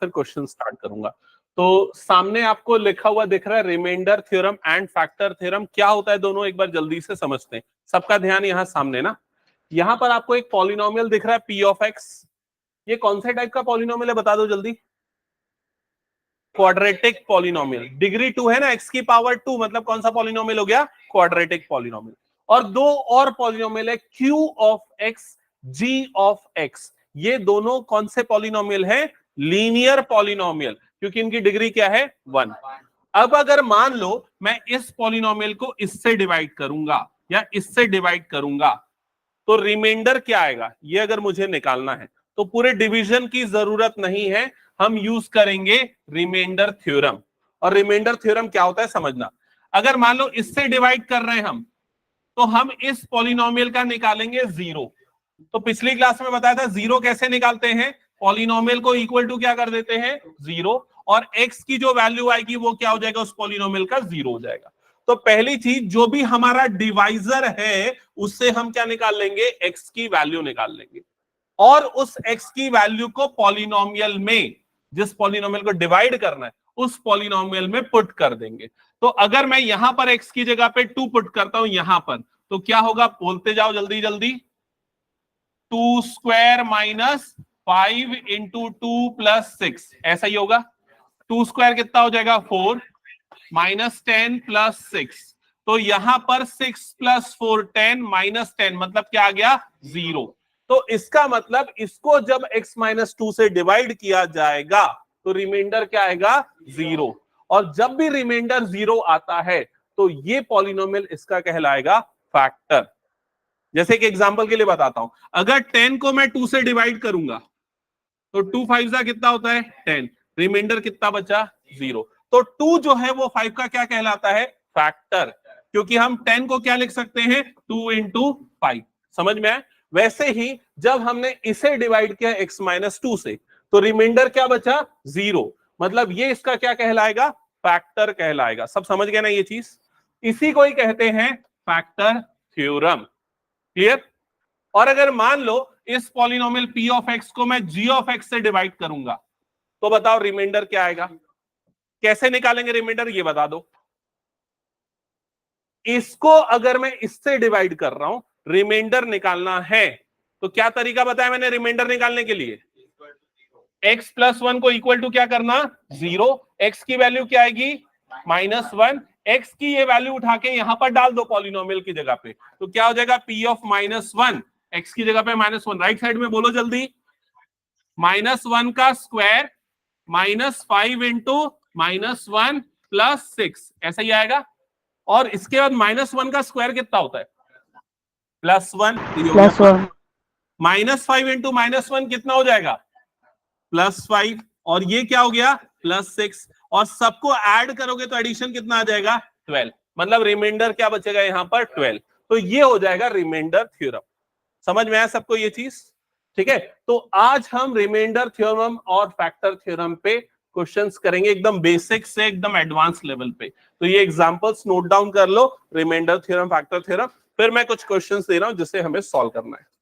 फिर question start करूंगा। तो सामने आपको लिखा हुआ दिख रहा है remainder theorem and factor theorem. क्या होता है दोनों एक बार जल्दी से समझते हैं। सबका ध्यान यहाँ सामने ना, यहाँ पर आपको एक पॉलिनोमियल दिख रहा है पी ऑफ एक्स। ये कौन से टाइप का पॉलिनोमियल है बता दो जल्दी। Quadratic polynomial. डिग्री 2 है ना, एक्स की पावर 2, मतलब कौन सा पॉलिनोमियल हो गया, क्वाड्रेटिक पॉलिनोमियल। और दो और पॉलिनोमियल है Q of X, G of X. ये दोनों कौन से पॉलिनोमियल है, लीनियर पॉलिनोमियल, क्योंकि इनकी डिग्री क्या है 1। अब अगर मान लो मैं इस पॉलिनोमियल को इससे डिवाइड करूंगा या इससे डिवाइड करूंगा तो रिमाइंडर क्या आएगा, ये अगर मुझे निकालना है तो पूरे डिवीजन की जरूरत नहीं है, हम यूज करेंगे रिमाइंडर थ्योरम। और रिमाइंडर थ्योरम क्या होता है समझना। अगर मान लो इससे डिवाइड कर रहे हैं हम, तो हम इस पॉलिनोमियल का निकालेंगे जीरो। तो पिछली क्लास में बताया था जीरो कैसे निकालते हैं, पॉलिनोमियल को इक्वल टू क्या कर देते हैं, जीरो, और एक्स की जो वैल्यू आएगी वो क्या हो जाएगा, उस पॉलिनोमियल का जीरो हो जाएगा। तो पहली चीज, जो भी हमारा डिवाइजर है उससे हम क्या निकाल लेंगे, एक्स की वैल्यू निकाल लेंगे, और उस एक्स की वैल्यू को पॉलिनोमियल में, जिस पॉलिनोमियल को डिवाइड करना है उस पॉलिनोमियल में पुट कर देंगे। तो अगर मैं यहां पर एक्स की जगह पे 2 पुट करता हूं यहां पर, तो क्या होगा, बोलते जाओ जल्दी जल्दी। 2 स्क्वायर माइनस 5 इंटू 2 प्लस 6, ऐसा ही होगा। 2 स्क्वायर कितना हो जाएगा, 4, माइनस 10 प्लस 6, तो यहां पर 6 प्लस 4 10, माइनस 10 मतलब क्या आ गया, 0। तो इसका मतलब इसको जब x माइनस 2 से डिवाइड किया जाएगा तो रिमाइंडर क्या आएगा, 0। और जब भी रिमाइंडर 0 आता है तो ये पॉलिनोमियल इसका कहलाएगा फैक्टर। जैसे कि एग्जांपल के लिए बताता हूं, अगर 10 को मैं 2 से डिवाइड करूंगा तो 2 5 जा कितना होता है 10, रिमाइंडर कितना बचा, 0। तो 2 जो है वो 5 का क्या कहलाता है, फैक्टर, क्योंकि हम 10 को क्या लिख सकते हैं, 2 इंटू 5। समझ में आया। वैसे ही जब हमने इसे डिवाइड किया x माइनस 2 से, तो रिमाइंडर क्या बचा, 0, मतलब ये इसका क्या कहलाएगा, फैक्टर कहलाएगा। सब समझ गए ना ये चीज, इसी को ही कहते हैं फैक्टर थ्योरम। क्लियर। और अगर मान लो इस पॉलिनोमियल p ऑफ x को मैं g ऑफ x से डिवाइड करूंगा, तो बताओ रिमाइंडर क्या आएगा। कैसे निकालेंगे रिमाइंडर, ये बता दो। इसको अगर मैं इससे डिवाइड कर रहा हूं, रिमाइंडर निकालना है, तो क्या तरीका बताया मैंने रिमाइंडर निकालने के लिए, x प्लस 1 को इक्वल टू क्या करना, 0, x की वैल्यू क्या आएगी, माइनस 1, x की ये वैल्यू उठा के यहां पर डाल दो पॉलिनोमियल की जगह पे, तो क्या हो जाएगा, p ऑफ माइनस 1, x की जगह पे माइनस 1, राइट साइड में बोलो जल्दी, माइनस 1 का square minus 5 into minus 1 plus 6, ऐसा ही आएगा। और इसके बाद माइनस 1 का स्क्वायर कितना होता है, plus 1, plus 1, minus 5 into minus 1 कितना हो जाएगा, प्लस 5, और ये क्या हो गया, प्लस 6, और सबको ऐड करोगे तो एडिशन कितना आ जाएगा, 12, मतलब रिमाइंडर क्या बचेगा यहां पर, 12। तो ये हो जाएगा रिमाइंडर थ्योरम। समझ में आया सबको ये चीज, ठीक है। तो आज हम रिमाइंडर थ्योरम और फैक्टर थ्योरम पे क्वेश्चंस करेंगे, एकदम बेसिक से एकदम एडवांस लेवल पे। तो ये एग्जांपल्स नोट डाउन कर लो, रिमाइंडर थ्योरम, फैक्टर थ्योरम, फिर मैं कुछ क्वेश्चंस दे रहा हूं जिसे हमें सॉल्व करना है।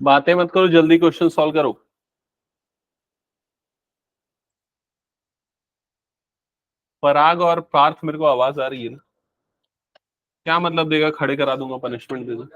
बातें मत करो, जल्दी क्वेश्चन सॉल्व करो। पराग और पार्थ, मेरे को आवाज आ रही है ना, क्या मतलब देगा, खड़े करा दूंगा, पनिशमेंट दे दो।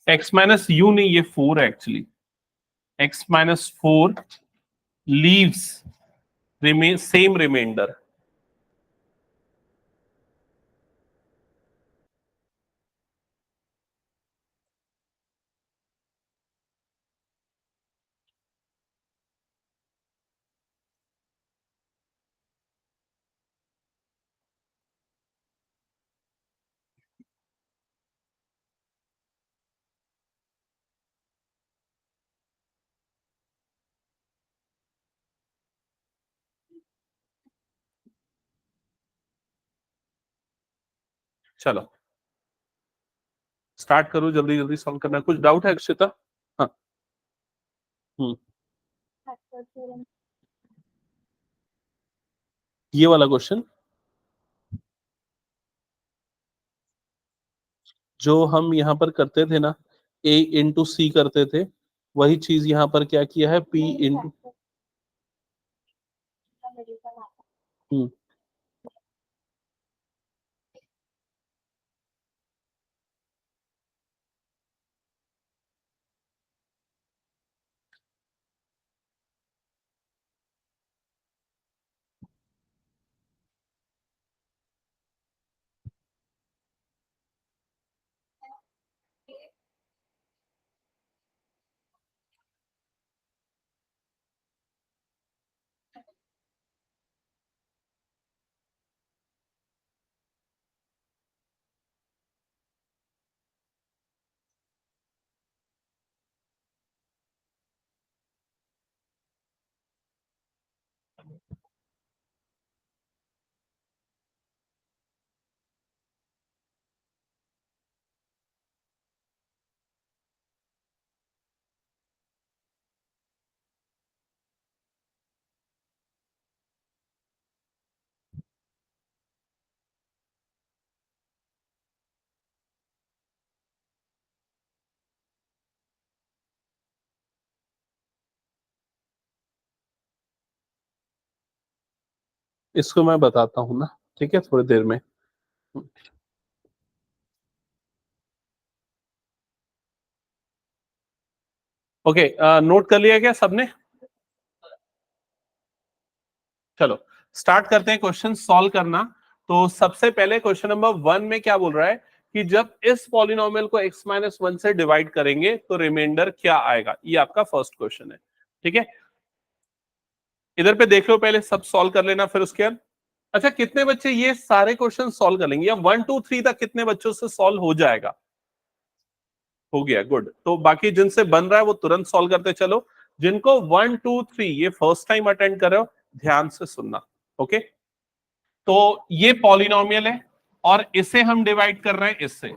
एक्स माइनस यू नहीं, ये 4 है actually. X minus 4 leaves remain same remainder. चलो स्टार्ट करो, जल्दी जल्दी सॉल्व करना। कुछ डाउट है अक्षिता? हाँ। ये वाला क्वेश्चन जो हम यहाँ पर करते थे ना, a इंटू सी करते थे, वही चीज यहाँ पर क्या किया है, p इंटू। इसको मैं बताता हूँ ना, ठीक है, थोड़ी देर में। ओके, नोट कर लिया क्या सबने? चलो स्टार्ट करते हैं क्वेश्चन सॉल्व करना। तो सबसे पहले क्वेश्चन नंबर 1 में क्या बोल रहा है कि जब इस पॉलिनोमियल को x माइनस 1 से डिवाइड करेंगे तो रिमाइंडर क्या आएगा। ये आपका फर्स्ट क्वेश्चन है, ठीक है। इधर पे देख लो, पहले सब सॉल्व कर लेना फिर उसके बाद। अच्छा, कितने बच्चे ये सारे क्वेश्चन सॉल्व कर लेंगे, या 1 2 3 तक कितने बच्चों से सॉल्व हो जाएगा? हो गया, गुड। तो बाकी जिनसे बन रहा है वो तुरंत सॉल्व करते चलो। जिनको 1 2 3 ये फर्स्ट टाइम अटेंड कर रहे हो, ध्यान से सुनना। ओके, तो ये पॉलिनोमियल है और इसे हम डिवाइड कर रहे हैं इससे,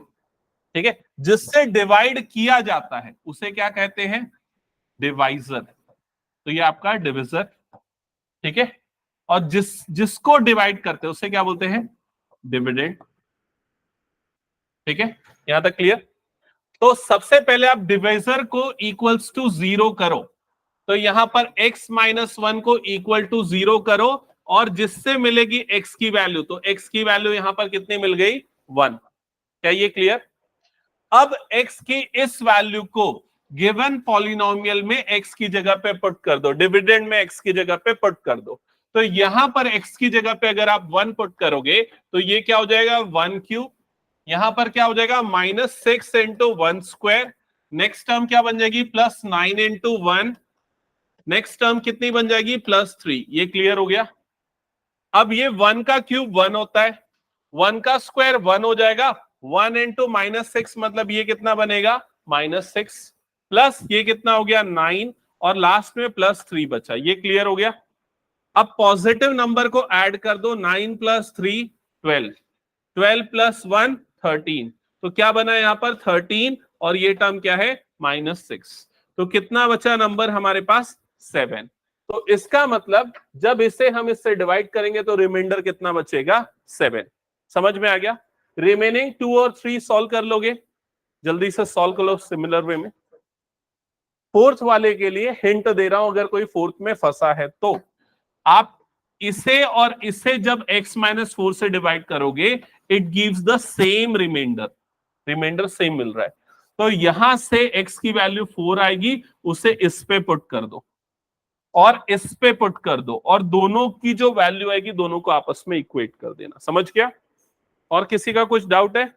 ठीक है। जिससे डिवाइड किया जाता है उसे क्या कहते हैं? डिवाइजर। तो ये आपका डिविजर, ठीक है। और जिसको डिवाइड करते हैं उसे क्या बोलते हैं? डिविडेंड, ठीक है। यहां तक क्लियर? तो सबसे पहले आप डिवाइजर को इक्वल्स टू 0 करो। तो यहां पर x माइनस 1 को इक्वल टू 0 करो और जिससे मिलेगी x की वैल्यू, तो x की वैल्यू यहां पर कितनी मिल गई? 1। क्या ये क्लियर? अब x की इस वैल्यू को गिवन पॉलिनोमियल में x की जगह पे पुट कर दो, डिविडेंड में x की जगह पे पुट कर दो। तो यहां पर x की जगह पे अगर आप 1 पुट करोगे तो ये क्या हो जाएगा? 1 क्यूब। यहां पर क्या हो जाएगा? -6 इंटू 1 स्क्वायर। नेक्स्ट टर्म क्या बन जाएगी? +9 इंटू 1 नेक्स्ट टर्म कितनी बन जाएगी, +3, ये क्लियर हो गया। अब ये 1 का क्यूब 1 होता है, 1 का स्क्वायर 1 हो जाएगा, 1 इंटू -6 मतलब ये कितना बनेगा, -6, प्लस ये कितना हो गया 9, और लास्ट में +3 बचा, ये क्लियर हो गया। अब पॉजिटिव नंबर को ऐड कर दो, 9 + 3 12, 12 + 1 13, तो क्या बना यहाँ पर 13, और ये टर्म क्या है -6, तो कितना बचा नंबर हमारे पास 7। तो इसका मतलब जब इसे हम इससे डिवाइड करेंगे तो रिमाइंडर कितना बचेगा 7। समझ में आ गया। रिमेनिंग 2 और 3 सॉल्व कर लोगे, जल्दी से सॉल्व कर लो सिमिलर वे में। फोर्थ वाले के लिए हिंट दे रहा हूं, अगर कोई फोर्थ में फंसा है तो आप इसे और इसे जब x-4 से डिवाइड करोगे, it gives the same remainder, remainder same मिल रहा है। तो यहां से x की वैल्यू 4 आएगी, उसे इस पे पुट कर दो और इस पे पुट कर दो, और दोनों की जो वैल्यू आएगी दोनों को आपस में इक्वेट कर देना। समझ गया। और किसी का कुछ डाउट है?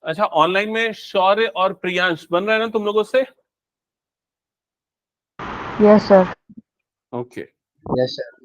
अच्छा, ऑनलाइन में शौर्य और प्रियांश बन रहा है ना तुम लोगों से? Yes sir. Okay. Yes sir.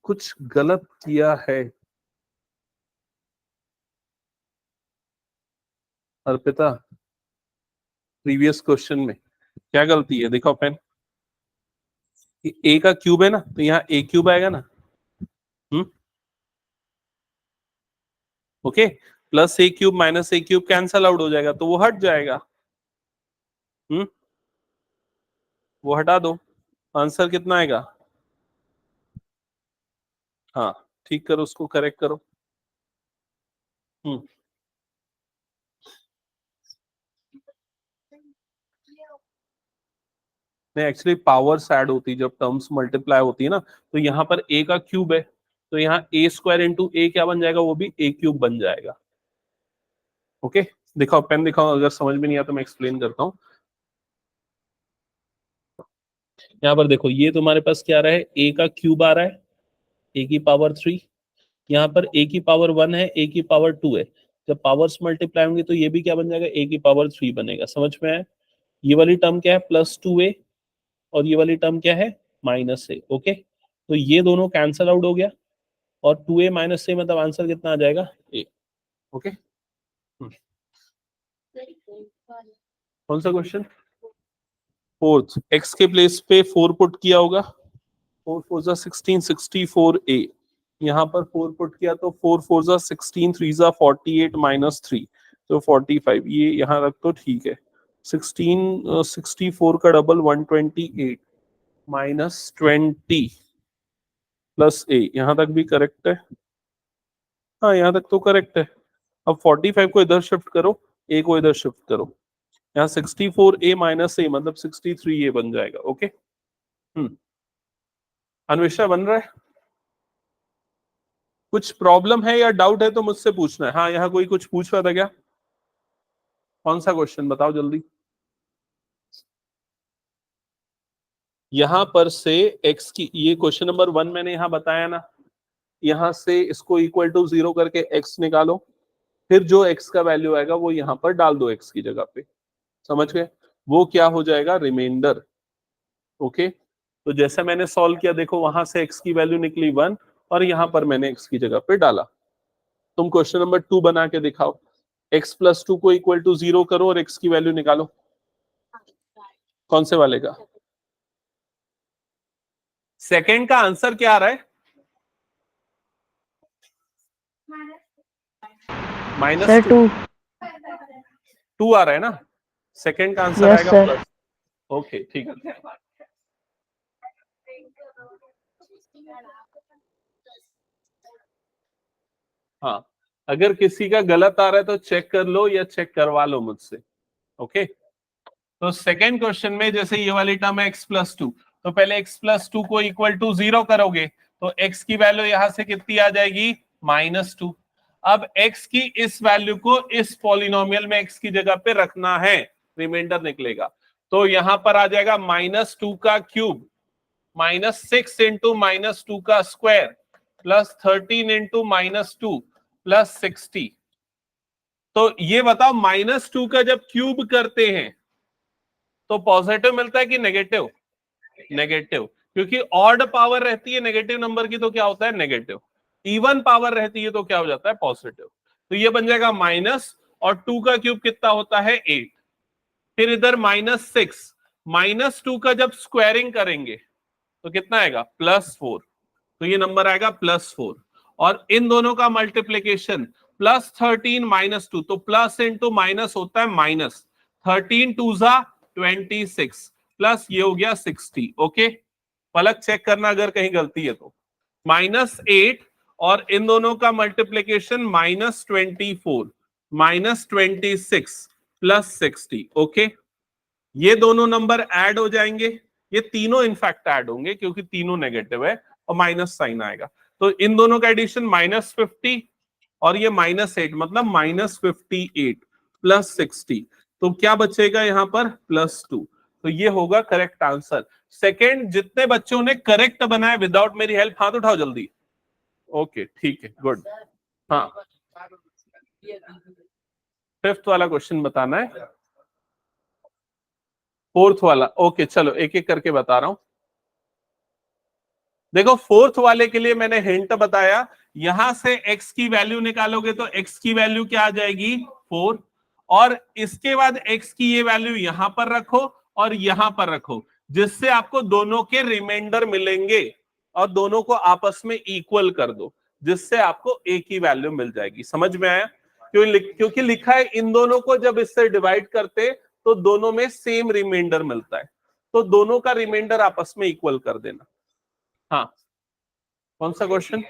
कुछ गलत किया है अर्पिता प्रीवियस क्वेश्चन में? क्या गलती है, दिखाओ पेन। ए का क्यूब है ना, तो यहाँ ए क्यूब आएगा ना। ओके, प्लस ए क्यूब माइनस ए क्यूब कैंसल आउट हो जाएगा, तो वो हट जाएगा। वो हटा दो, आंसर कितना आएगा? हाँ, ठीक करो, उसको करेक्ट करो। हम्म नहीं, एक्चुअली पावर्स ऐड होती है जब टर्म्स मल्टीप्लाई होती है ना, तो यहाँ पर ए का क्यूब है, तो यहाँ a² इंटू ए क्या बन जाएगा, वो भी a क्यूब बन जाएगा। ओके, दिखाओ पेन दिखाओ, अगर समझ में नहीं आया तो मैं एक्सप्लेन करता हूँ। यहाँ पर देखो, ये तुम्हारे पास क्या आ रहा है, a का क्यूब आ रहा है, a की पावर 3, यहाँ पर a की पावर 1 है, a की पावर 2 है। जब पावर्स मल्टीप्लाई होंगे तो ये भी क्या बन जाएगा, a की पावर 3 बनेगा। समझ में आया? ये वाली टर्म क्या है, +2a, और ये वाली टर्म क्या है, -a। ओके, तो ये दोनों कैंसल आउट हो गया, और 2a - a मतलब आंसर कितना आ जाएगा, a। ओके, कौन सा क्वेश्चन? फोर्थ, x के प्लेस पे 4 पुट किया होगा, 4 4 जा 16, 64a। यहाँ पर 4 पुट किया तो 4 4 जा 16, 3 जा 48 -3, तो 45, ये यहाँ रख तो ठीक है। 16 64 का डबल 128 -20 प्लस a, यहाँ तक भी करेक्ट है। हाँ, यहाँ तक तो करेक्ट है। अब 45 को इधर शिफ्ट करो, a को इधर शिफ्ट करो, यहाँ 64a - a मतलब 63a बन जाएगा। ओके, अन्वेषा बन रहा है? कुछ प्रॉब्लम है या डाउट है तो मुझसे पूछना है। हाँ, यहाँ कोई कुछ पूछ रहा था क्या? कौन सा क्वेश्चन बताओ जल्दी। यहां पर से x की, ये क्वेश्चन नंबर 1 मैंने यहाँ बताया ना, यहां से इसको इक्वल टू 0 करके x निकालो, फिर जो x का वैल्यू आएगा वो यहाँ पर डाल दो x की जगह पे। समझ गए? वो क्या हो जाएगा, रिमाइंडर। ओके, तो जैसा मैंने सॉल्व किया, देखो वहां से x की वैल्यू निकली 1, और यहाँ पर मैंने x की जगह पे डाला। तुम क्वेश्चन नंबर 2 बना के दिखाओ, x + 2 को इक्वल टू 0 करो और x की वैल्यू निकालो। कौन से वाले का? सेकंड का आंसर क्या आ रहा है, सर -2 2। 2 आ रहा है ना। सेकंड का आंसर Yes, आएगा sir. प्लस। ओके ठीक है। हाँ, अगर किसी का गलत आ रहा है तो चेक कर लो या चेक करवा लो मुझसे। ओके, तो सेकेंड क्वेश्चन में जैसे ये वाली टर्म है x+2, तो पहले x+2 को इक्वल टू 0 करोगे तो x की वैल्यू यहां से कितनी आ जाएगी, -2। अब x की इस वैल्यू को इस पॉलिनोमियल में x की जगह पे रखना है, रिमाइंडर निकलेगा। तो यहां पर आ जाएगा -2 का क्यूब -6 इंटू -2 का स्क्वायर प्लस 13 इंटू -2 प्लस 60। तो ये बताओ -2 का जब क्यूब करते हैं तो पॉजिटिव मिलता है कि नेगेटिव? नेगेटिव, क्योंकि ऑड पावर रहती है नेगेटिव नंबर की तो क्या होता है, नेगेटिव। इवन पावर रहती है तो क्या हो जाता है, पॉजिटिव। तो ये बन जाएगा माइनस, और 2 का क्यूब कितना होता है, 8। फिर इधर -6, -2 का जब स्क्वायरिंग करेंगे तो कितना आएगा, +4। तो ये नंबर आएगा +4। और इन दोनों का मल्टीप्लीकेशन +13 -2, तो प्लस इंटू माइनस होता है माइनस। 13 2 जा 26 प्लस ये हो गया 60। ओके, पलक चेक करना अगर कहीं गलती है तो। -8 और इन दोनों का मल्टीप्लीकेशन -24 -26 प्लस 60। ओके, ये दोनों नंबर ऐड हो जाएंगे, ये तीनों इनफैक्ट ऐड होंगे क्योंकि तीनों नेगेटिव है और माइनस साइन आएगा। तो इन दोनों का एडिशन -50 और ये -8 मतलब -58 प्लस 60। तो क्या बचेगा यहाँ पर, +2। तो ये होगा करेक्ट आंसर। सेकेंड, जितने बच्चों ने करेक्ट बनाया विदाउट मेरी हेल्प, हाथ उठाओ जल्दी। ओके ठीक है, गुड। हाँ, फिफ्थ वाला क्वेश्चन बताना है, फोर्थ वाला। ओके चलो एक एक करके बता रहा हूं। देखो फोर्थ वाले के लिए मैंने हिंट बताया, यहां से x की वैल्यू निकालोगे तो x की वैल्यू क्या आ जाएगी, 4। और इसके बाद x की ये वैल्यू यहां पर रखो और यहां पर रखो, जिससे आपको दोनों के रिमाइंडर मिलेंगे और दोनों को आपस में इक्वल कर दो, जिससे आपको a की वैल्यू मिल जाएगी। समझ में आया? क्योंकि लिखा है इन दोनों को जब इससे डिवाइड करते तो दोनों में सेम रिमाइंडर मिलता है, तो दोनों का रिमाइंडर आपस में इक्वल कर देना। हाँ, कौन सा क्वेश्चन?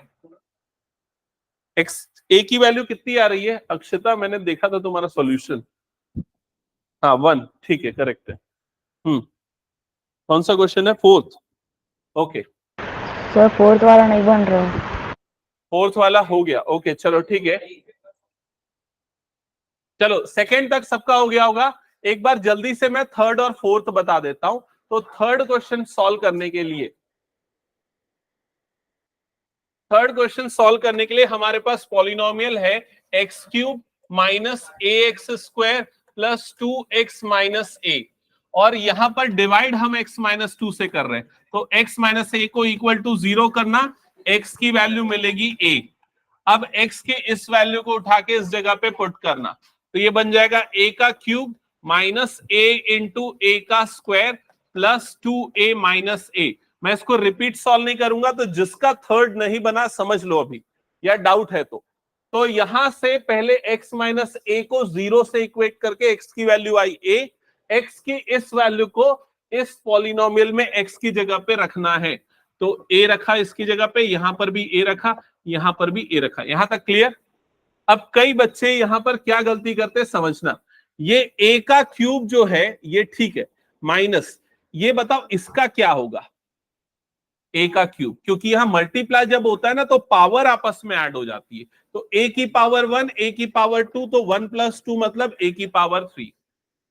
एक्स ए की वैल्यू कितनी आ रही है अक्षता? मैंने देखा था तुम्हारा सॉल्यूशन। हाँ 1, ठीक है, करेक्ट है। कौन सा क्वेश्चन है, फोर्थ? ओके, सर फोर्थ वाला नहीं बन रहा। फोर्थ वाला हो गया। ओके चलो ठीक है, चलो सेकंड तक सबका हो गया होगा। एक बार जल्दी से मैं थर्ड और फोर्थ बता देता हूं। तो थर्ड क्वेश्चन सॉल्व करने के लिए, हमारे पास पॉलिनोमियल है x³ minus ax² plus 2x minus a, और यहां पर डिवाइड हम x माइनस 2 से कर रहे हैं, तो x माइनस a को इक्वल टू 0 करना, x की वैल्यू मिलेगी a। अब x के इस वैल्यू को उठा के इस जगह पे पुट करना, तो ये बन जाएगा a का cube minus a into a का square plus 2a minus a। मैं इसको रिपीट सॉल्व नहीं करूंगा, तो जिसका थर्ड नहीं बना समझ लो अभी, या डाउट है तो यहां से पहले x माइनस a को 0 से इक्वेट करके x की वैल्यू आई a, x की इस वैल्यू को इस पॉलिनोमियल में x की जगह पे रखना है, तो a रखा इसकी जगह पे, यहां पर भी a रखा, यहां पर भी a रखा। यहां तक क्लियर? अब कई बच्चे यहां पर क्या गलती करते समझना, ये a का क्यूब जो है ये ठीक है, माइनस ये बताओ इसका क्या होगा, a का क्यूब, क्योंकि यहां मल्टीप्लाई जब होता है ना तो पावर आपस में ऐड हो जाती है, तो a की पावर 1, a की पावर 2, तो 1 + 2 मतलब a की पावर 3,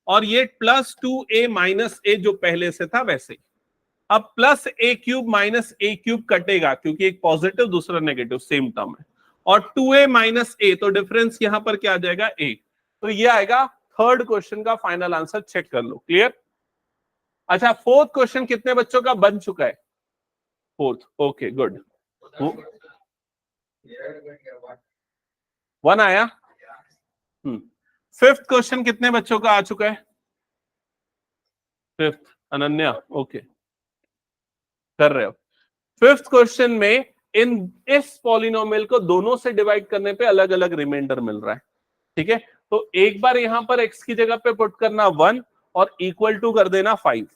और ये प्लस 2a माइनस a जो पहले से था वैसे। अब प्लस a³ माइनस a³ कटेगा क्योंकि एक पॉजिटिव दूसरा नेगेटिव सेम टर्म है, और 2a माइनस a, तो डिफरेंस यहां पर क्या आ जाएगा, a। तो ये आएगा थर्ड क्वेश्चन का फाइनल आंसर, चेक कर लो। क्लियर? अच्छा, फोर्थ क्वेश्चन कितने बच्चों का बन चुका है? Fourth, okay good. 1 आया। फिफ्थ क्वेश्चन कितने बच्चों का आ चुका है? फिफ्थ, अनन्या, ओके कर रहे हो। फिफ्थ क्वेश्चन में इस पॉलिनोमियल को दोनों से डिवाइड करने पे अलग अलग रिमाइंडर मिल रहा है, ठीक है। तो एक बार यहां पर x की जगह पे पुट करना 1, और इक्वल टू कर देना 5।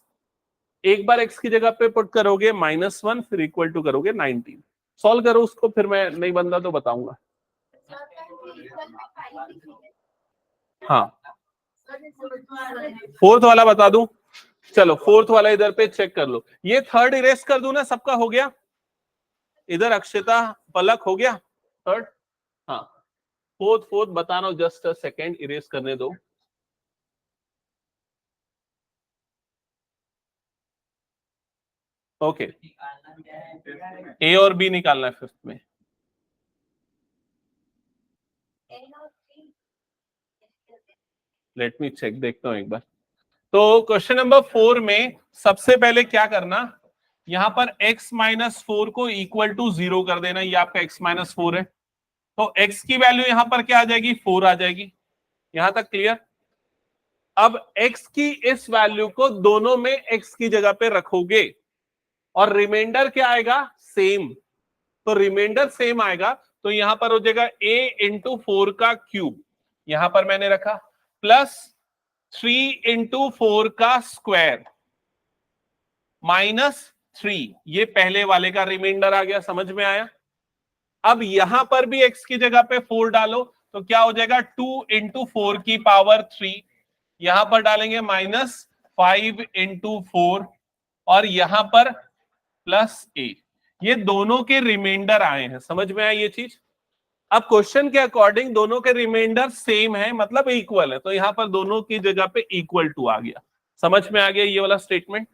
एक बार x की जगह पे पुट करोगे -1, फिर इक्वल टू करोगे 19। सॉल्व करो उसको, फिर मैं नहीं बनता तो बताऊंगा। हाँ, फोर्थ वाला बता दूं? चलो फोर्थ वाला इधर पे चेक कर लो। ये थर्ड इरेज कर दूं ना, सबका हो गया? इधर अक्षता पलक हो गया थर्ड? हाँ, फोर्थ बता रहा हूं, जस्ट अ सेकेंड, इरेज करने दो। ओके, ए और बी निकालना है फिफ्थ में। लेट मी चेक, देखता हूं एक बार। तो क्वेश्चन नंबर 4 में सबसे पहले क्या करना, यहां पर x-4 को इक्वल टू 0 कर देना। ये आपका x-4 है, तो x की वैल्यू यहां पर क्या आ जाएगी? 4 आ जाएगी। यहां तक क्लियर? अब x की इस वैल्यू को दोनों में x की जगह पे रखोगे और रिमाइंडर क्या आएगा? सेम। तो रिमाइंडर सेम आएगा, तो यहां पर हो जाएगा a इंटू 4 का क्यूब, यहां पर मैंने रखा, प्लस 3 इंटू 4 का स्क्वायर -3, ये पहले वाले का रिमाइंडर आ गया। समझ में आया? अब यहां पर भी x की जगह पे 4 डालो, तो क्या हो जाएगा? 2 इंटू 4 की पावर 3, यहां पर डालेंगे -5 इंटू 4, और यहां पर +8। ये दोनों के रिमाइंडर आए हैं। समझ में आया ये चीज? अब क्वेश्चन के अकॉर्डिंग दोनों के रिमाइंडर सेम है, मतलब इक्वल है, तो यहां पर दोनों की जगह पे इक्वल टू आ गया। समझ में आ गया ये वाला स्टेटमेंट?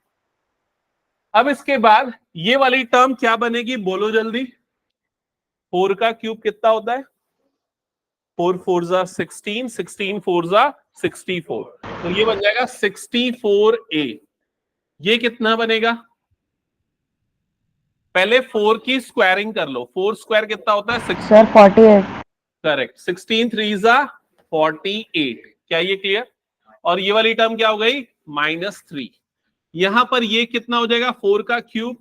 अब इसके बाद ये वाली टर्म क्या बनेगी, बोलो जल्दी। 4 का क्यूब कितना होता है? 4 4 जा 16, 16 4 जा 64, तो ये बन जाएगा 64a। ये कितना बनेगा? पहले 4 की स्क्वायरिंग कर लो। 4 स्क्वायर कितना होता है? 6। सर 48। करेक्ट, 16 3 जा 48। क्या ये क्लियर? और ये वाली टर्म क्या हो गई? -3। यहां पर ये कितना हो जाएगा? 4 का क्यूब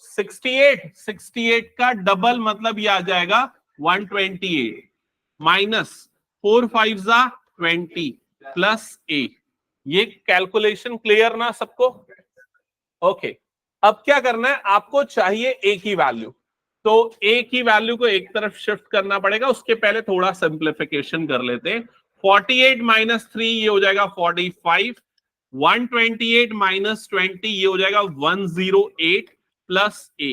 68, 68 का डबल, मतलब ये आ जाएगा 128, माइनस 4 5 जा 20 प्लस a। ये कैलकुलेशन क्लियर ना सबको? ओके, अब क्या करना है आपको? चाहिए a की वैल्यू, तो a की वैल्यू को एक तरफ शिफ्ट करना पड़ेगा। उसके पहले थोड़ा सिंप्लीफिकेशन कर लेते हैं। 48 -3 ये हो जाएगा 45, 128 -20 ये हो जाएगा 108 plus a।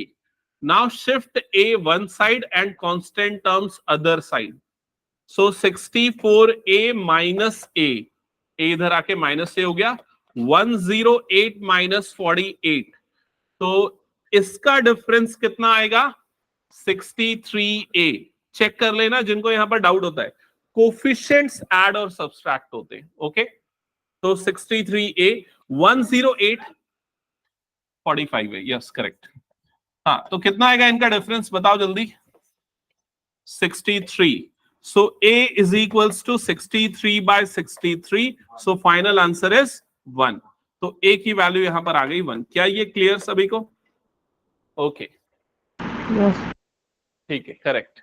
Now shift a one side and constant terms other side. So 64a minus a, इधर आके माइनस a हो गया, 108 -48, तो इसका डिफरेंस कितना आएगा? 63a। चेक कर लेना जिनको यहां पर डाउट होता है, कोफिशिएंट्स ऐड और सब्सट्रैक्ट होते हैं। ओके, तो 63a 108 45 है, यस करेक्ट। हाँ, तो कितना आएगा इनका डिफरेंस, बताओ जल्दी। 63। So a is equals to 63/63, so final answer is 1। तो a की वैल्यू यहां पर आ गई 1। क्या ये क्लियर सभी को? Okay, yes. ठीक है, करेक्ट।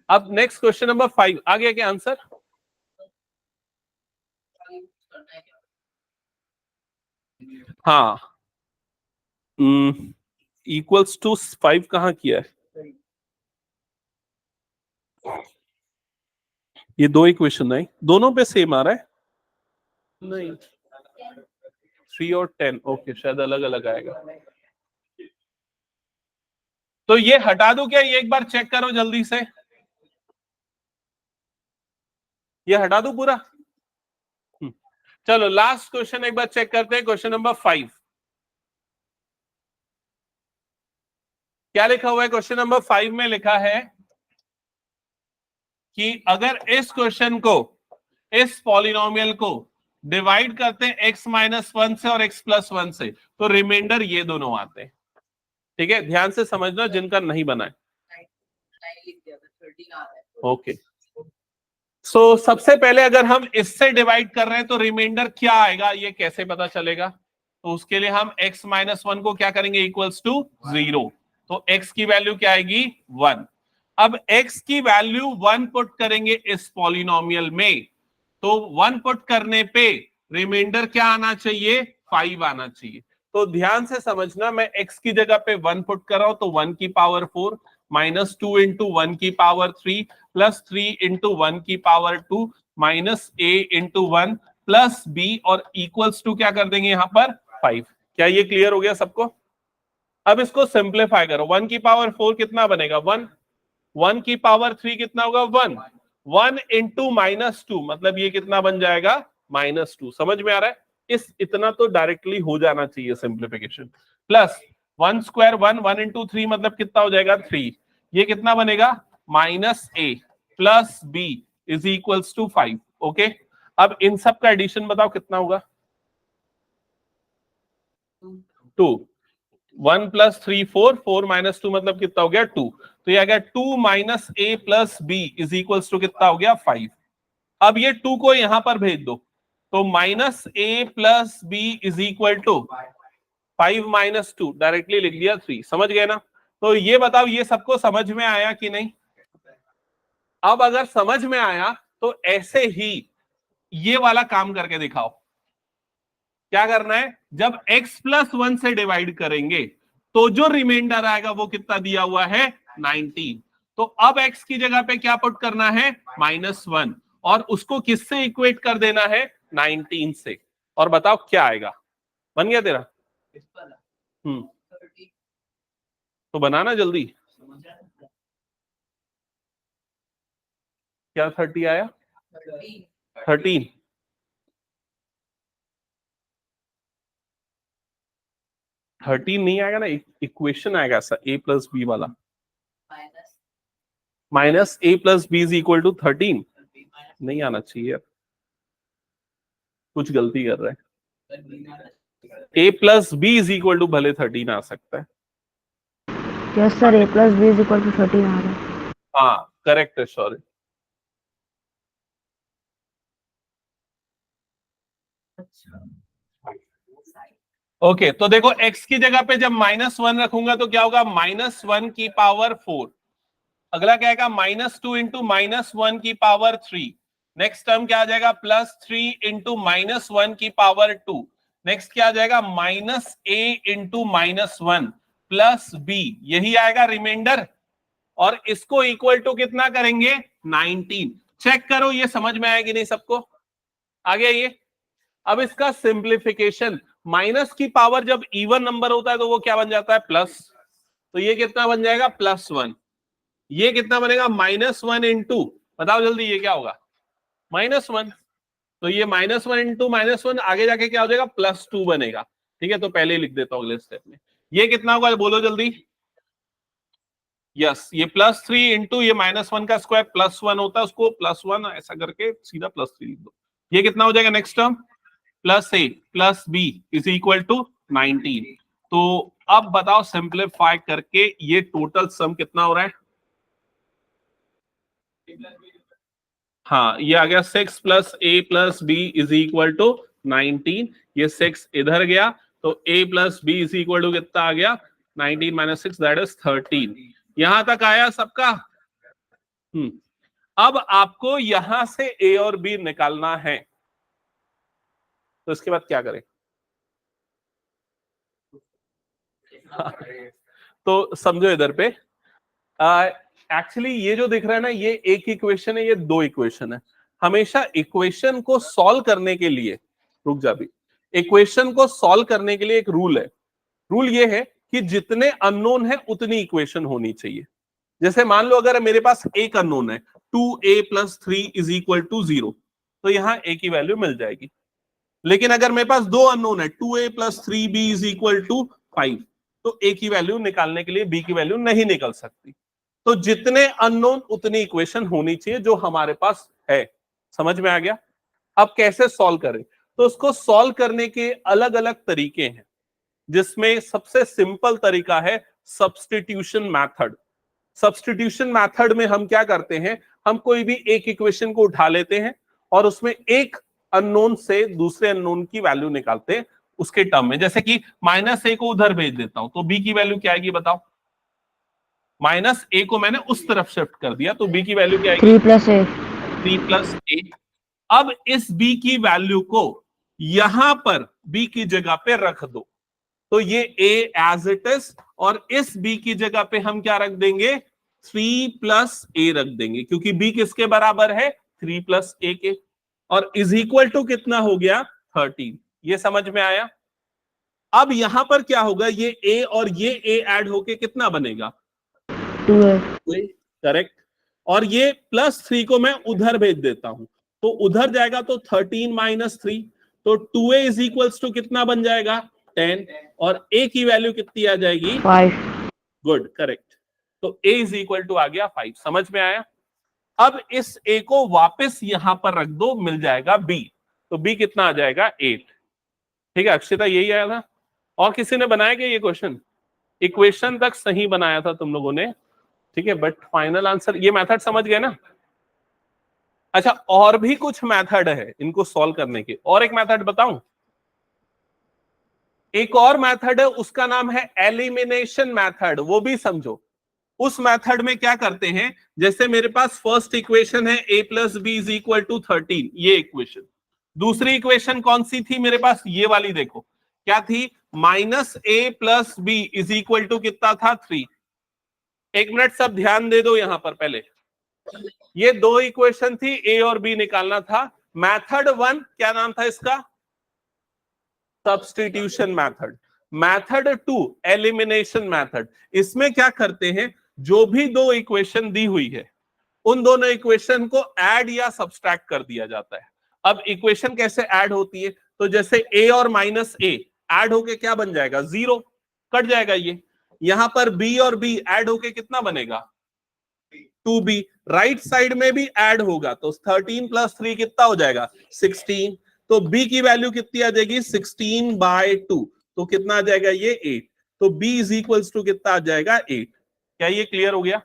अब नेक्स्ट क्वेश्चन नंबर 5 आ गया क्या आंसर? हाँ, इक्वल्स टू 5 कहां किया है? ये दो इक्वेशन है, दोनों पे सेम आ रहा है? नहीं, 3 और 10, ओके, शायद अलग अलग आएगा। तो ये हटा दो क्या? ये एक बार चेक करो जल्दी से, ये हटा दो पूरा। चलो लास्ट क्वेश्चन एक बार चेक करते हैं, क्वेश्चन नंबर 5। क्या लिखा हुआ है क्वेश्चन नंबर 5 में? लिखा है कि अगर इस क्वेश्चन को, इस पॉलिनोमियल को डिवाइड करते हैं x-1 से और x+1 से, तो रिमाइंडर ये दोनों आते हैं। ठीक है, ध्यान से समझना जिनका नहीं बना है। ओके, सो सबसे पहले अगर हम इससे डिवाइड कर रहे हैं तो रिमाइंडर क्या आएगा ये कैसे पता चलेगा? तो उसके लिए हम x-1 को क्या करेंगे? इक्वल्स टू 0, तो x की वैल्यू क्या आएगी? 1। अब x की वैल्यू 1 पुट करेंगे इस पॉलिनोमियल में, तो 1 पुट करने पे रिमाइंडर क्या आना चाहिए, 5 आना चाहिए। तो ध्यान से समझना, मैं x की जगह पे 1 पुट कर रहा हूं, तो 1 की पावर 4 माइनस 2 इंटू 1 की पावर 3 प्लस 3 इंटू 1 की power 2 minus a into 1 plus b और इक्वल्स टू क्या कर देंगे यहाँ पर 5। क्या ये क्लियर हो गया सबको? अब इसको सिंप्लीफाई करो, 1 की पावर 4 कितना बनेगा 1, 1 की पावर 3 कितना होगा 1, 1 इंटू माइनस 2 मतलब ये कितना बन जाएगा -2। समझ में आ रहा है? इस इतना तो डायरेक्टली हो जाना चाहिए सिंप्लीफिकेशन। प्लस 1 स्क्वायर 1 इंटू 3 मतलब कितना हो जाएगा 3, ये कितना बनेगा -a plus b is equals to 5। Okay, अब इन सब का एडिशन बताओ कितना होगा, 2, 1 प्लस 3 4, 4 माइनस 2 मतलब कितना हो गया 2, तो ये आ गया 2 minus a plus b is equals to कितना हो गया 5। अब ये 2 को यहां पर भेज दो, तो minus a plus b is equal to 5 minus 2, directly लिख दिया 3। समझ गए ना? तो ये बताओ ये सबको समझ में आया कि नहीं? अब अगर समझ में आया तो ऐसे ही ये वाला काम करके दिखाओ। क्या करना है, जब x प्लस 1 से डिवाइड करेंगे तो जो रिमाइंडर आएगा वो कितना दिया हुआ है 19। तो अब x की जगह पे क्या पुट करना है -1 और उसको किससे इक्वेट कर देना है 19 से। और बताओ क्या आएगा, बन गया तेरा? तो बनाना जल्दी। क्या 30 आया? 13 नहीं आएगा ना, इक्वेशन आएगा ऐसा a प्लस बी वाला, minus a plus B is equal to 13। नहीं आना चाहिए यार, कुछ गलती कर रहा है। a plus B is equal to भले 13 आ सकता है। Yes sir, a plus B is equal to 13 आ रहा है। हाँ करेक्ट है, सॉरी। ओके तो देखो x की जगह पे जब -1 रखूंगा तो क्या होगा -1 की पावर 4। अगला क्या आएगा -2 इंटू -1 की पावर 3। नेक्स्ट टर्म क्या आ जाएगा +3 इंटू -1 की पावर 2। नेक्स्ट क्या आ जाएगा -a इंटू -1 प्लस b, यही आएगा रिमाइंडर। और इसको इक्वल टू कितना करेंगे 19। चेक करो ये समझ में आएगी नहीं सबको? आ गया ये? अब इसका सिंप्लीफिकेशन, माइनस की पावर जब इवन नंबर होता है तो वो क्या बन जाता है प्लस, तो ये कितना बन जाएगा +1। ये कितना बनेगा -1 इंटू, बताओ जल्दी ये क्या होगा -1। तो ये -1 इंटू -1 आगे जाके क्या हो जाएगा +2 बनेगा। ठीक है, तो पहले ही लिख देता हूं अगले स्टेप में। ये कितना होगा बोलो जल्दी? यस, ये +3 इंटू ये -1 का स्क्वायर +1 होता है, उसको +1 ऐसा करके सीधा +3 लिख दो। ये कितना हो जाएगा next term +a plus b is equal to 19। तो अब बताओ सिंप्लीफाई करके ये टोटल सम कितना हो रहा है? हाँ ये आ गया 6 plus a plus b is equal to 19। ये 6 इधर गया तो a plus b is equal to कितना आ गया 19 माइनस 6 दैट इज 13। यहां तक आया सबका? अब आपको यहां से a और b निकालना है, तो इसके बाद क्या करें? तो समझो इधर पे एक्चुअली ये जो दिख रहा है ना, ये एक इक्वेशन है, ये दो इक्वेशन है। हमेशा इक्वेशन को सॉल्व करने के लिए, रुक जा भी, इक्वेशन को सॉल्व करने के लिए एक रूल है। रूल ये है कि जितने अननोन है उतनी इक्वेशन होनी चाहिए। जैसे मान लो अगर मेरे पास एक अननोन है 2a plus 3 is equal to 0, तो यहां a की वैल्यू मिल जाएगी। लेकिन अगर मेरे पास दो अननोन है 2a plus 3b is equal to 5, तो a की वैल्यू निकालने के लिए b की वैल्यू नहीं निकल सकती। तो जितने अननोन उतनी इक्वेशन होनी चाहिए जो हमारे पास है। समझ में आ गया? अब कैसे सॉल्व करें? तो उसको सॉल्व करने के अलग अलग तरीके हैं, जिसमें सबसे सिंपल तरीका है सब्स्टिट्यूशन मेथड। सब्स्टिट्यूशन मेथड में हम क्या करते हैं, हम कोई भी एक इक्वेशन को उठा लेते हैं और उसमें एक अननोन से दूसरे अननोन की वैल्यू निकालते हैं उसके टर्म में। जैसे कि -a को उधर भेज देता हूं तो b की वैल्यू क्या आएगी बताओ? -a को मैंने उस तरफ शिफ्ट कर दिया तो b की वैल्यू क्या आएगी 3 + a। 3 + a। अब इस b की वैल्यू को यहां पर b की जगह पे रख दो, तो ये a एज इट इज, और इस b की जगह पे हम क्या रख देंगे, 3 प्लस a रख देंगे, क्योंकि b किसके बराबर है, 3 प्लस a के, और इज इक्वल टू कितना हो गया, 13। ये समझ में आया। अब यहां पर क्या होगा, ये a और ये a ऐड होके कितना बनेगा, 2a, करेक्ट। और ये +3 को मैं उधर भेज देता हूं, तो उधर जाएगा तो 13 माइनस 3, तो 2a इज इक्वल्स टू कितना बन जाएगा, 10, और a की वैल्यू कितनी आ जाएगी, 5, गुड, करेक्ट। तो a इज इक्वल टू आ गया 5। समझ में आया। अब इस a को वापस यहां पर रख दो, मिल जाएगा b, तो b कितना आ जाएगा, 8। ठीक है अक्षिता, यही आया था। और किसी ने बनाया क्या ये क्वेश्चन, इक्वेशन तक सही बनाया था तुम लोगों ने, ठीक है, बट फाइनल आंसर, ये मेथड समझ गए ना। अच्छा, और भी कुछ मेथड है इनको सॉल्व करने के, और एक मेथड बताऊं, एक और मेथड है, उसका नाम है एलिमिनेशन मेथड, वो भी समझो। उस मेथड में क्या करते हैं, जैसे मेरे पास फर्स्ट इक्वेशन है a plus B is equal to 13, ये इक्वेशन। दूसरी इक्वेशन कौन सी थी मेरे पास, ये वाली देखो, क्या थी, -a plus B is equal to कितना था, 3। एक मिनट सब ध्यान दे दो यहां पर, पहले ये दो इक्वेशन थी, ए और बी निकालना था। मेथड 1 क्या नाम था इसका, substitution method. Method 2 elimination method. इसमें क्या करते हैं, जो भी दो इक्वेशन दी हुई है, उन दोनों इक्वेशन को ऐड या सब्सट्रैक्ट कर दिया जाता है। अब इक्वेशन कैसे ऐड होती है, तो जैसे a और -a ऐड होके क्या बन जाएगा, 0, कट जाएगा ये। यहां पर b और b ऐड होके कितना बनेगा, 2b। राइट साइड में भी ऐड होगा, तो 13 प्लस 3 कितना हो जाएगा, 16। तो b की वैल्यू कितनी आ जाएगी, 16/2, तो कितना आ जाएगा ये 8। तो b इज इक्वल्स टू कितना आ जाएगा, 8। क्या ये क्लियर हो गया।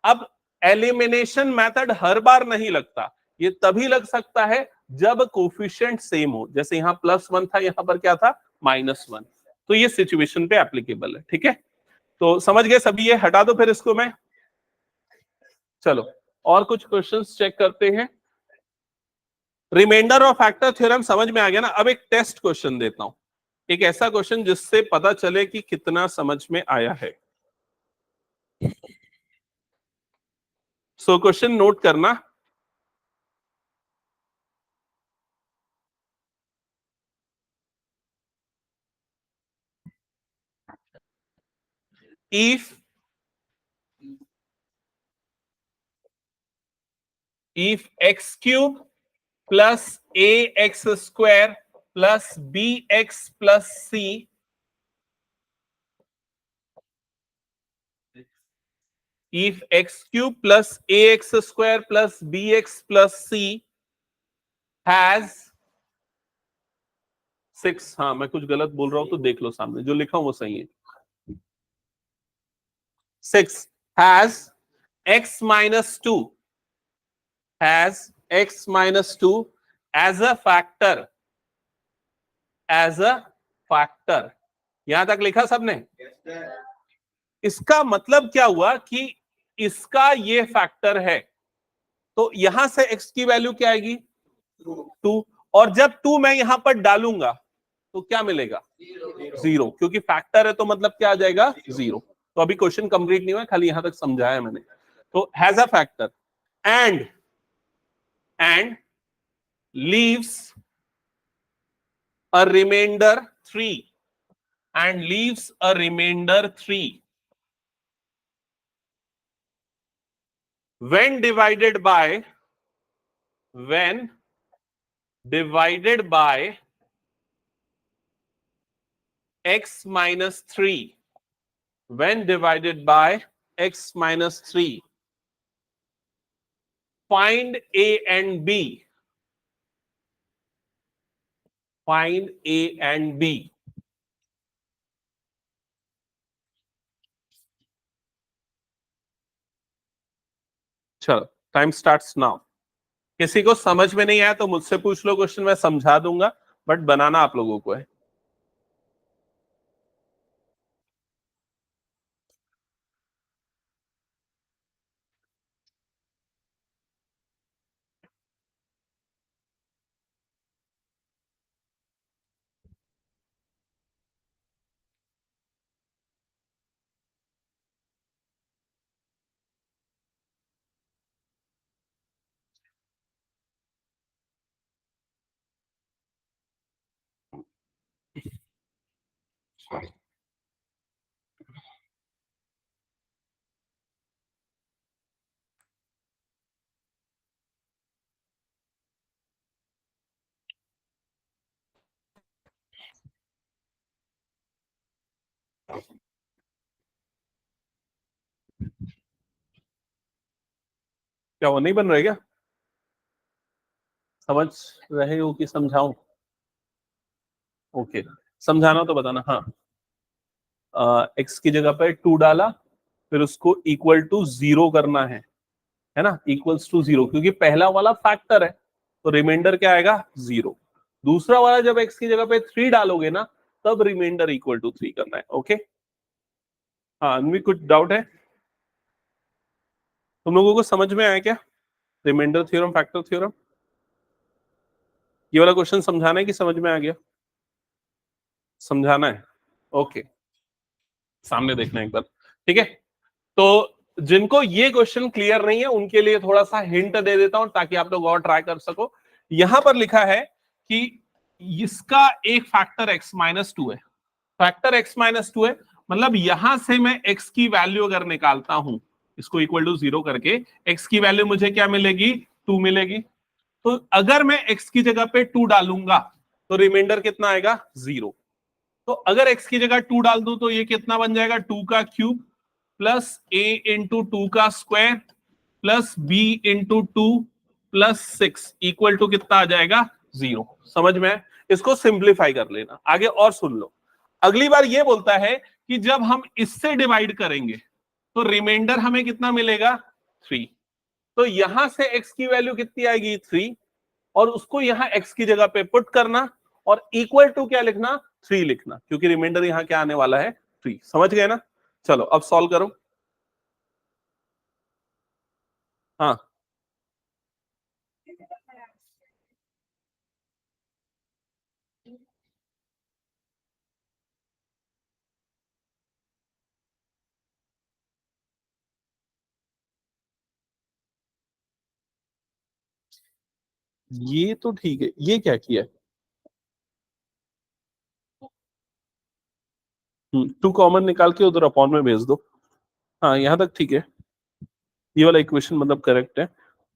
अब एलिमिनेशन मेथड हर बार नहीं लगता, ये तभी लग सकता है जब कोफिशिएंट सेम हो, जैसे यहां +1 था, यहां पर क्या था, -1, तो ये सिचुएशन पे एप्लीकेबल है। ठीक है, तो समझ गए सभी, ये हटा दो फिर इसको मैं। चलो और कुछ क्वेश्चंस चेक करते हैं। रिमाइंडर और फैक्टर थ्योरम समझ में आ गया ना। अब एक टेस्ट क्वेश्चन देता हूं, एक ऐसा क्वेश्चन जिससे पता चले कि कितना समझ में आया है। सो क्वेश्चन नोट करना, if x cube plus ax square plus bx plus c, if x cube plus ax square plus bx plus c has 6, हाँ मैं कुछ गलत बोल रहा हूं तो देख लो, सामने जो लिखा हूं वो सही है। 6 has x minus 2, has x minus 2 as a factor, as a factor। यहां तक लिखा सबने। इसका मतलब क्या हुआ कि इसका ये फैक्टर है, तो यहां से x की वैल्यू क्या आएगी, 2, और जब 2 मैं यहां पर डालूंगा तो क्या मिलेगा, 0, क्योंकि फैक्टर है तो मतलब क्या आ जाएगा, 0। तो अभी क्वेश्चन कंप्लीट नहीं हुआ, खाली यहां तक समझाया मैंने। तो has a factor and leaves a remainder 3, and leaves a remainder 3 when divided by, when divided by x minus 3, when divided by x minus 3, find a and b, find a and b। चलो time starts now. किसी को समझ में नहीं आया तो मुझसे पूछ लो क्वेश्चन, मैं समझा दूंगा, बट बनाना आप लोगों को है। क्या वो नहीं बन रहे क्या? समझ रहे हो कि समझाऊं? ओके, समझाना तो बताना। हाँ, एक्स की जगह पे 2 डाला, फिर उसको इक्वल टू 0 करना है ना, इक्वल्स टू 0, क्योंकि पहला वाला फैक्टर है तो रिमाइंडर क्या आएगा? 0। दूसरा वाला जब एक्स की जगह पे 3 डालोगे ना, तब रिमाइंडर इक्वल टू 3 करना है। ओके, हाँ, अनवी कुछ डाउट है? तुम लोगों को समझ में आया क्या रिमाइंडर थ्योरम, फैक्टर थ्योरम? ये वाला क्वेश्चन समझाना है कि समझ में आ गया? समझाना है। ओके, सामने देखना एक बार, ठीक है। तो जिनको ये क्वेश्चन क्लियर नहीं है उनके लिए थोड़ा सा हिंट दे देता हूं ताकि आप लोग और ट्राई कर सको। यहां पर लिखा है कि इसका एक फैक्टर x-2 है, फैक्टर x-2 है, मतलब यहां से मैं x की वैल्यू अगर निकालता हूं, इसको इक्वल टू 0 करके, x की वैल्यू मुझे क्या मिलेगी? 2 मिलेगी। तो अगर मैं x की जगह पे 2 डालूंगा तो रिमाइंडर कितना आएगा? 0। तो अगर x की जगह 2 डाल दूं तो ये कितना बन जाएगा? 2 का क्यूब प्लस a इंटू 2 का square plus b into 2 plus 6 equal to कितना आ जाएगा? 0। समझ में? इसको सिंप्लीफाई कर लेना। आगे और सुन लो, अगली बार ये बोलता है कि जब हम इससे डिवाइड करेंगे तो रिमाइंडर हमें कितना मिलेगा? 3। तो यहां से x की वैल्यू कितनी आएगी? 3, और उसको यहां x की जगह पे पुट करना और इक्वल टू क्या लिखना? 3 लिखना, क्योंकि रिमाइंडर यहां क्या आने वाला है? 3। समझ गए ना? चलो अब सॉल्व करो। हाँ, ये तो ठीक है। ये क्या किया है? 2 कॉमन निकाल के उधर अपॉन में भेज दो। हाँ, यहां तक ठीक है। ये वाला इक्वेशन मतलब करेक्ट है।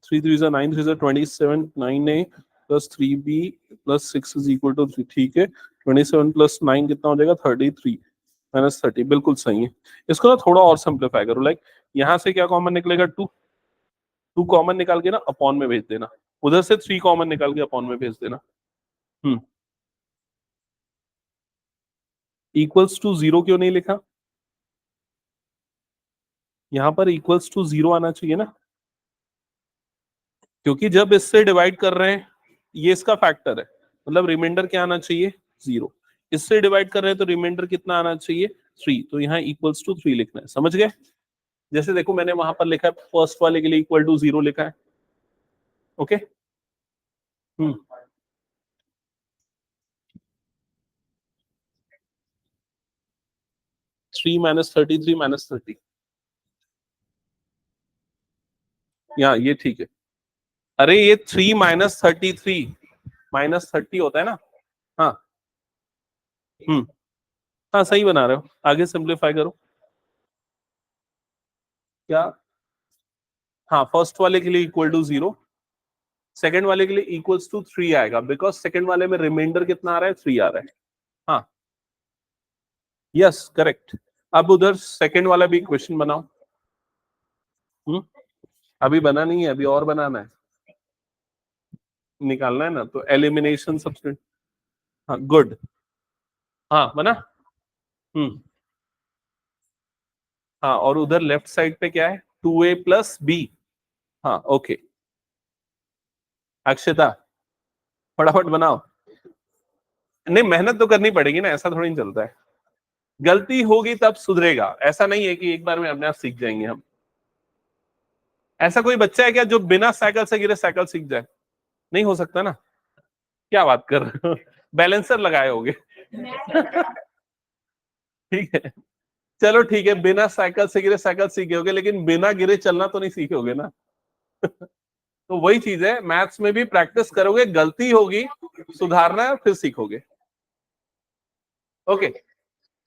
3 3 जा 9, 3 जा 27, 9a plus 3b plus 6 is equal to 3। ठीक है, 27 प्लस 9 कितना हो जाएगा? 33 माइनस 30, बिल्कुल सही है। इसको ना थोड़ा और सिंप्लीफाई करो, लाइक यहाँ से क्या कॉमन निकलेगा? 2। 2 कॉमन निकाल के ना अपॉन में भेज देना, उधर से 3 कॉमन निकाल के अपॉन में भेज देना। हम्म, इक्वल्स टू 0 क्यों नहीं लिखा? यहाँ पर इक्वल्स टू 0 आना चाहिए ना, क्योंकि जब इससे डिवाइड कर रहे हैं, ये इसका फैक्टर है, मतलब रिमाइंडर क्या आना चाहिए? 0। इससे डिवाइड कर रहे हैं तो रिमाइंडर कितना आना चाहिए? 3। तो यहाँ इक्वल्स टू 3 लिखना है। समझ गए? जैसे देखो मैंने वहां पर लिखा है, फर्स्ट वाले के लिए इक्वल टू 0 लिखा है। ओके। हम्म, 3 माइनस 33 माइनस 30, यहाँ ये ठीक है। अरे ये 3 माइनस 33 माइनस 30 होता है ना। हाँ। हम्म, हाँ सही बना रहे हो, आगे सिंप्लीफाई करो। क्या? हाँ, फर्स्ट वाले के लिए इक्वल टू 0, सेकंड वाले के लिए इक्वल्स टू 3 आएगा, बिकॉज सेकंड वाले में रिमाइंडर कितना आ रहा है? 3 आ रहा है। हाँ, यस करेक्ट। अब उधर सेकंड वाला भी क्वेश्चन बनाओ। हम्म, अभी बना नहीं है, अभी और बनाना है, निकालना है ना, तो एलिमिनेशन सबसे। हाँ गुड। हाँ बना। हम्म, हाँ, और उधर लेफ्ट साइड पे क्या है? 2a plus b. हाँ ओके, अक्षता फटाफट बनाओ। नहीं, मेहनत तो करनी पड़ेगी ना, ऐसा थोड़ी नहीं चलता है। गलती होगी तब सुधरेगा, ऐसा नहीं है कि एक बार में अपने आप सीख जाएंगे हम। ऐसा कोई बच्चा है क्या जो बिना साइकिल से गिरे साइकिल सीख जाए? नहीं हो सकता ना। क्या बात कर रहे हो? बैलेंसर लगाए होगे। ठीक है, चलो ठीक है, बिना साइकिल से गिरे साइकिल सीखोगे, लेकिन बिना गिरे चलना तो नहीं सीखोगे ना। तो वही चीज है, मैथ्स में भी प्रैक्टिस करोगे, गलती होगी, सुधारना है, फिर सीखोगे। ओके,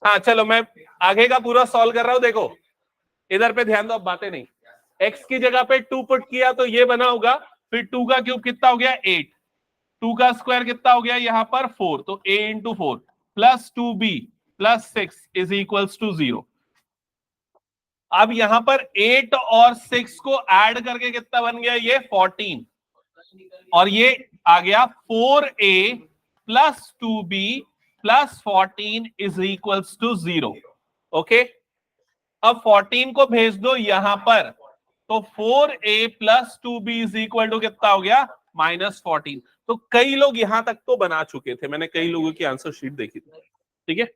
हाँ चलो मैं आगे का पूरा सॉल्व कर रहा हूं, देखो इधर पे ध्यान दो, अब बातें नहीं। x की जगह पे 2 पुट किया तो ये बना होगा, फिर 2 का क्यूब कितना हो गया 8, 2 का स्क्वायर कितना हो गया यहाँ पर 4, तो a into 4 plus 2b plus 6 is equals to 0। अब यहां पर 8 और 6 को ऐड करके कितना बन गया ये 14, और ये आ गया 4a plus 2b plus 14 is equals to 0। Okay, अब 14 को भेज दो यहां पर, तो 4a plus 2b is equal to कितना हो गया -14। तो कई लोग यहां तक तो बना चुके थे, मैंने कई लोगों की आंसर शीट देखी थी, ठीक है।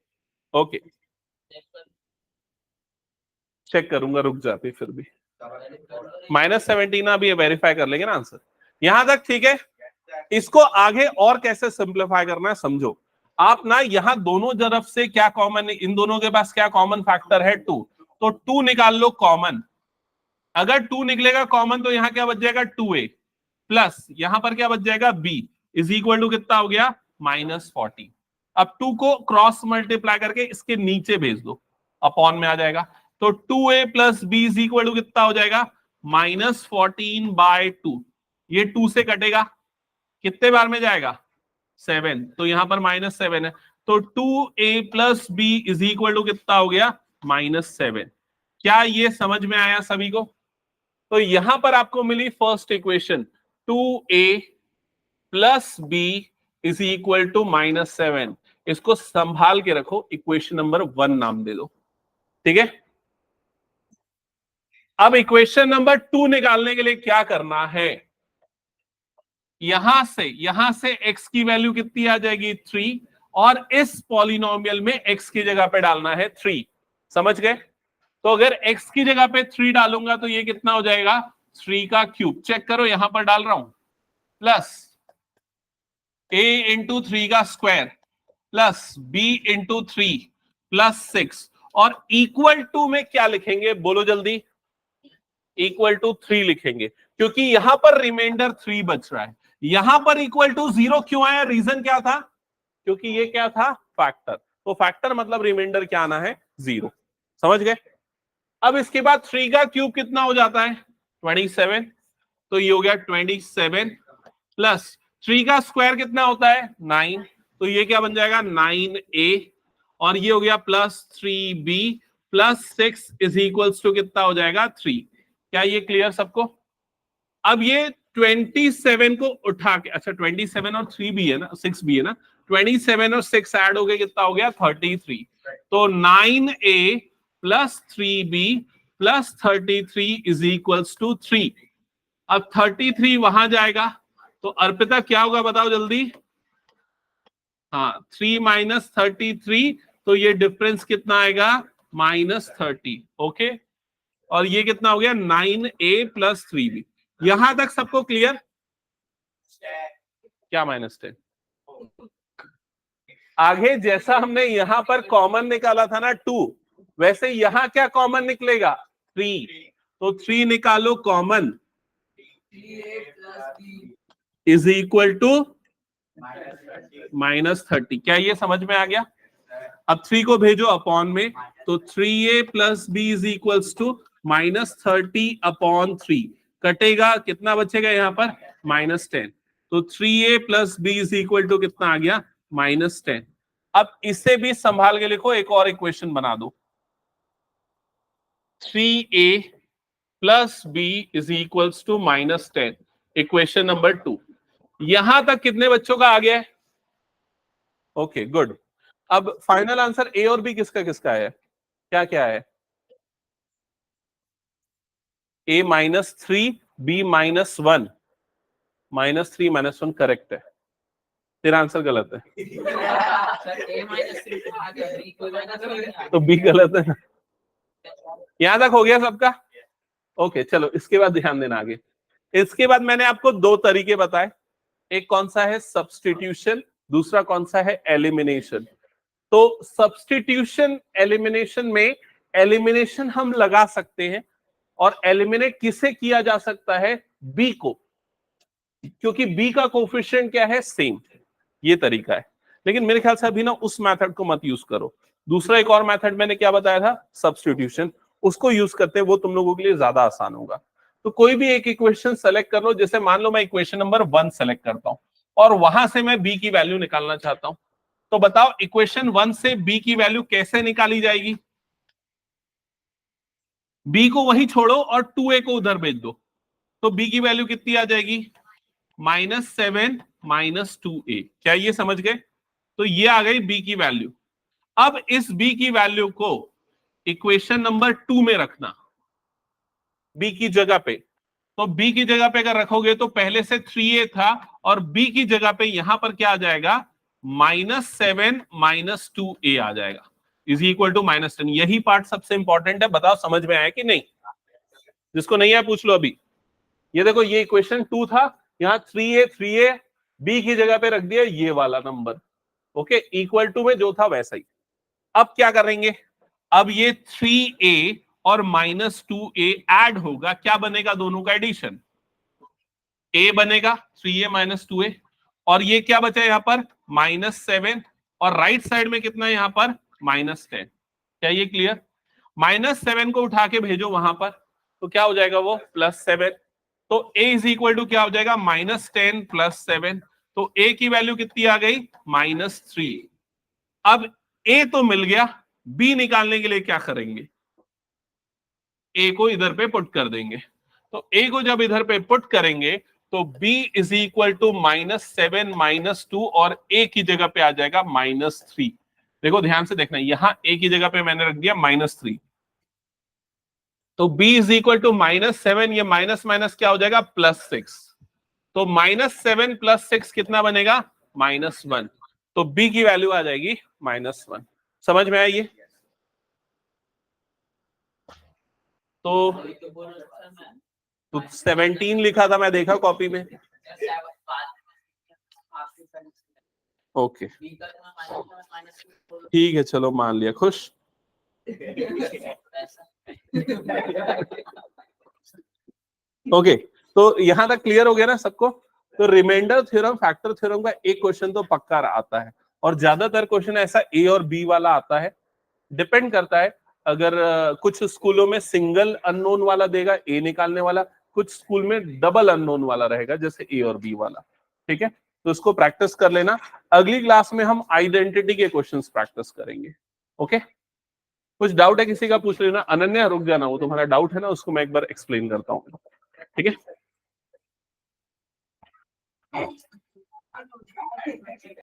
ओके, चेक करूंगा, रुक जाते फिर भी -17 अभी वेरीफाई कर लेंगे ना आंसर, यहां तक ठीक है। इसको आगे और कैसे सिंप्लीफाई करना है समझो आप ना, यहां दोनों तरफ से क्या कॉमन, इन दोनों के पास क्या कॉमन फैक्टर है 2, तो 2 निकाल लो कॉमन। अगर 2 निकलेगा कॉमन तो यहां क्या बच जाएगा 2a प्लस यहां पर क्या बच जाएगा b इज इक्वल टू कितना हो गया -14। अब 2 को क्रॉस मल्टीप्लाई करके इसके नीचे भेज दो, अपॉन में आ जाएगा, तो 2a plus b is equal to कितना हो जाएगा -14/2। ये 2 से कटेगा, कितने बार में जाएगा 7, तो यहां पर -7 है, तो 2a plus b is equal to कितना हो गया -7। क्या ये समझ में आया सभी को? तो यहां पर आपको मिली first equation 2a plus b is equal to -7। इसको संभाल के रखो, इक्वेशन नंबर 1 नाम दे दो, ठीक है। अब इक्वेशन नंबर 2 निकालने के लिए क्या करना है, यहां से x की वैल्यू कितनी आ जाएगी 3, और इस पॉलिनोमियल में x की जगह पे डालना है 3, समझ गए। तो अगर x की जगह पे 3 डालूंगा तो ये कितना हो जाएगा 3 का क्यूब, चेक करो यहां पर डाल रहा हूं, प्लस a इंटू 3 का square plus b into 3 plus 6, और इक्वल टू में क्या लिखेंगे बोलो जल्दी, इक्वल टू 3 लिखेंगे, क्योंकि यहां पर रिमाइंडर 3 बच रहा है। यहां पर इक्वल टू 0 क्यों आया, रीजन क्या था, क्योंकि ये क्या था फैक्टर, तो फैक्टर मतलब रिमाइंडर क्या आना है 0, समझ गए। अब इसके बाद 3 का क्यूब कितना हो जाता है 27, तो ये हो गया 27 प्लस 3 का स्क्वायर कितना होता है 9, तो ये क्या बन जाएगा 9a, और ये हो गया plus 3b plus 6 is equals to कितना हो जाएगा 3। क्या ये क्लियर सबको? अब ये 27 को उठा के, अच्छा 27 और 3 भी है ना, 6 भी है ना, 27 और 6 ऐड हो गए कितना हो गया 33, तो 9a plus 3b plus 33 is equals to 3। अब 33 वहां जाएगा, तो अर्पिता क्या होगा बताओ जल्दी, हाँ 3 माइनस 33, तो ये डिफरेंस कितना आएगा -30, ओके। और ये कितना हो गया 9a प्लस 3b, यहां तक सबको क्लियर? क्या -10? आगे जैसा हमने यहां पर कॉमन निकाला था ना 2, वैसे यहां क्या कॉमन निकलेगा 3, तो 3 निकालो कॉमन इज इक्वल टू -30। क्या ये समझ में आ गया? अब 3 को भेजो अपॉन में, तो 3a plus b is equals to -30 upon 3, कटेगा कितना बचेगा यहाँ पर -10, तो 3a plus b is equal to कितना आ गया -10। अब इसे भी संभाल के लिखो, एक और इक्वेशन बना दो, 3a plus b is equals to -10, equation number 2। यहां तक कितने बच्चों का आ गया है? Okay good. अब फाइनल आंसर ए और बी किसका किसका है, क्या क्या है? a -3 b -1, -3 -1 करेक्ट है, तेरा आंसर गलत है तो बी गलत है ना। यहां तक हो गया सबका? ओके चलो इसके बाद ध्यान देना आगे। इसके बाद मैंने आपको 2 तरीके बताए, एक कौन सा है सब्स्टिट्यूशन, दूसरा कौन सा है एलिमिनेशन। तो सब्स्टिट्यूशन एलिमिनेशन में एलिमिनेशन हम लगा सकते हैं, और एलिमिनेट किसे किया जा सकता है बी को, क्योंकि बी का कोफिशिएंट क्या है सेम, ये तरीका है। लेकिन मेरे ख्याल से अभी ना उस मेथड को मत यूज करो, दूसरा एक और मेथड मैंने क्या बताया था, सब्स्टिट्यूशन, उसको यूज करते हैं, वो तुम लोगों के लिए ज्यादा आसान होगा। तो कोई भी एक इक्वेशन सेलेक्ट कर लो, जैसे मान लो मैं इक्वेशन नंबर 1 सेलेक्ट करता हूं और वहां से मैं बी की वैल्यू निकालना चाहता हूं, तो बताओ इक्वेशन 1 से बी की वैल्यू कैसे निकाली जाएगी? बी को वही छोड़ो और 2a को उधर भेज दो, तो बी की वैल्यू कितनी आ जाएगी? -7 -2a। क्या ये समझ गए? तो ये आ गई बी की वैल्यू। अब इस बी की वैल्यू को इक्वेशन नंबर 2 में रखना, बी की जगह पे। तो बी की जगह पे अगर रखोगे तो पहले से 3a था और बी की जगह पे यहां पर क्या आ जाएगा? -7 -2a आ जाएगा, इज इक्वल टू -10। यही पार्ट सबसे इंपॉर्टेंट है, बताओ समझ में आया कि नहीं? जिसको नहीं आया पूछ लो अभी। ये देखो, ये इक्वेशन 2 था, यहाँ 3a बी की जगह पे रख दिया ये वाला नंबर, ओके, इक्वल टू में जो था वैसा ही। अब क्या करेंगे? अब ये 3a और -2a ऐड होगा, क्या बनेगा? दोनों का एडिशन, a बनेगा 3a -2a, और ये क्या बचा यहाँ पर? -7, और राइट साइड में कितना है यहाँ पर? -10। क्या ये क्लियर? -7 को उठा के भेजो वहां पर, तो क्या हो जाएगा वो? +7। तो a इज इक्वल टू क्या हो जाएगा? -10 + 7। तो a की वैल्यू कितनी आ गई? -3। अब a तो मिल गया, b निकालने के लिए क्या करेंगे? a को इधर पे पुट कर देंगे। तो a को जब इधर पे पुट करेंगे तो b इज इक्वल टू -7 -2, और a की जगह पे आ जाएगा -3। देखो ध्यान से देखना, यहां a की जगह पे मैंने रख दिया -3, तो b इज इक्वल टू -7, ये माइनस माइनस क्या हो जाएगा? +6। तो -7 + 6 कितना बनेगा? -1। तो b की वैल्यू आ जाएगी -1। समझ में आया ये? तो 17 लिखा था, मैं देखा कॉपी में। ओके ठीक है, चलो मान लिया, खुश। ओके, तो यहां तक क्लियर हो गया ना सबको? तो रिमाइंडर थ्योरम, फैक्टर थ्योरम का एक क्वेश्चन तो पक्का आता है, और ज्यादातर क्वेश्चन ऐसा ए और बी वाला आता है, डिपेंड करता है। अगर कुछ स्कूलों में सिंगल अननोन वाला देगा ए निकालने वाला, कुछ स्कूल में डबल अननोन वाला रहेगा, जैसे ए और बी वाला। ठीक है, तो इसको प्रैक्टिस कर लेना। अगली क्लास में हम आइडेंटिटी के क्वेश्चंस प्रैक्टिस करेंगे। ओके, कुछ डाउट है किसी का? पूछ लेना। अनन्या रुक जाना, वो तुम्हारा डाउट है ना, उसको मैं एक बार एक्सप्लेन करता हूँ। ठीक है।